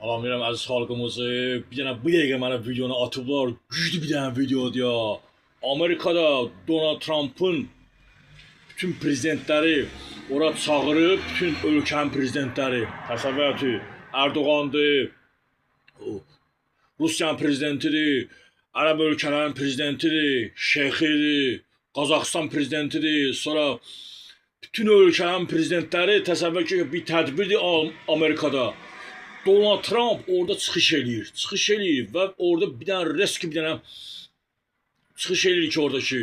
Salamlayıram əziz xalqımızı. Bir dənə bu dəqiqə mənə videonu atıblar. Güclü bir dənə videodur ya. Amerikada Donald Trump'ın bütün prezidentləri ora çağırıb, bütün ölkənin prezidentləri, təsəvvür et, Erdoğan'dır, Rusiyanın prezidentidir, Ərəb ölkələrin prezidentidir, Şeyxidir, Qazaxıstan prezidentidir, sonra bütün ölkələrin prezidentləri təsəvvür ki, bir tədbirdir Amerikada. Donald Trump orada çıxış eləyir və orada bir dənə risk bir dənə çıxış eləyir ki, orada ki,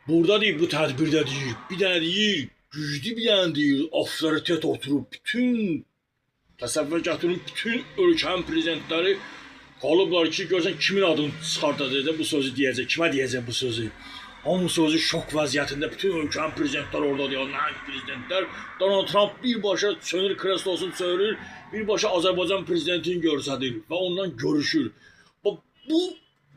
burada deyir, bu tədbirdə deyir, bir dənə deyir, güclü bir dənə deyir, avtoritet oturub, bütün təsəvvür gətirib, bütün ölkənin prezidentləri qalıblar ki, görsən kimin adını çıxardacaq, bu sözü deyəcək, kimə deyəcək bu sözü. Hamı sözü şok vəziyyətində, bütün ölkənin prezidentləri orada deyir, nəhəng prezidentlər. Donald Trump birbaşa çönür, kreslosunu çönür, birbaşa Azərbaycan prezidentini görsədir və ondan görüşür. Bu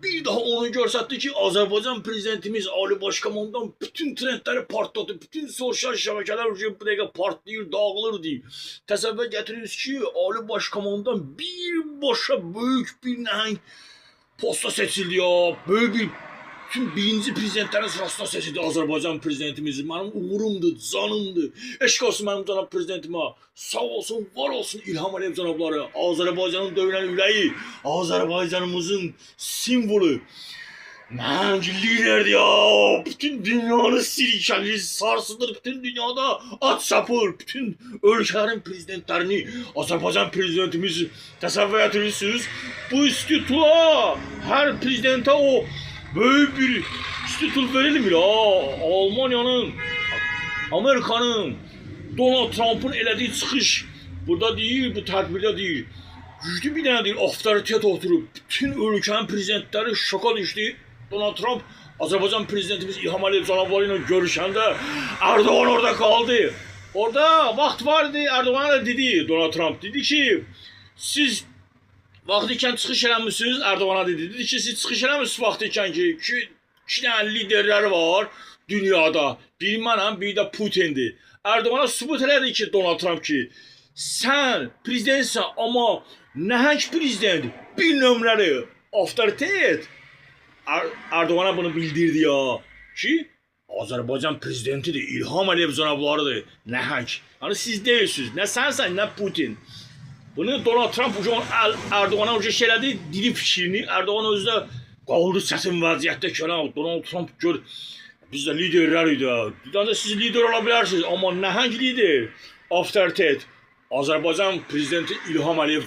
bir daha onu görsətdi ki, Azərbaycan prezidentimiz Ali Başkomandan bütün trendləri partladı, bütün sosial şəbəkələr bu dəqiqə partlayır, dağılır deyir. Təsəvvür gətirirsiniz ki, Ali Başkomandan birbaşa böyük bir nəhəng posta seçildi ya, böyük bir tüm birinci prezidentlərin sırasına seçildi Azərbaycan prezidentimiz. Mənim uğurumdur, canımdır. Eşq olsun mənim cənab prezidentimə. Sağ olsun, var olsun İlham Əliyev cənabları. Azərbaycanın döyünən ürəyi, Azərbaycanımızın simvolu. Nəhəng liderdir ya. Bütün dünyanı silkəlir, sarsıdır. Bütün dünyada at sapır. Bütün ölkələrin prezidentlərini Azərbaycan prezidentimiz təsəvvür edirsiniz. Bu istitutla hər prezidentə o böyük bir istitul verilmir ha. Almanya'nın, Amerika'nın, Donald Trump'ın elədiyi çıxış burada deyir, bu tədbirdə deyir. Güclü bir dənə deyir, avtoritet oturub, bütün ölkənin prezidentləri şoka düşdü. Donald Trump, Azərbaycan prezidentimiz İlham Əliyev cənabları ilə görüşəndə Erdoğan orada qaldı. Orada vaxt vardı, Erdoğan'a da dedi, Donald Trump dedi ki, siz vaxt ikən çıxış eləmişsiniz, Erdoğan'a dedi ki, siz çıxış eləmişsiniz vaxt ikən ki, iki dənə liderləri var dünyada. Biri mənəm, biri də Putindir. Erdoğan'a sübut elədi ki, Donald Trump ki, sən prezidentsən, amma nəhəng prezident, bir nömrəli avtoritet. Erdoğan'a bunu bildirdi ya ki, Azərbaycan prezidentidir, İlham Əliyev cənablarıdır, nəhəng. Yəni siz deyilsiniz, nə sənsən, nə Putin. Bunu Donald Trump Erdoğan'a uca şey elədi, dili fikrini. Erdoğan özü də qaldı səsin vəziyyətdə ki, Donald Trump gör, biz də liderlər idi. Ancaq siz lider ola bilərsiniz, amma nəhəng lider, avtoritet, Azərbaycan prezidenti İlham Əliyev.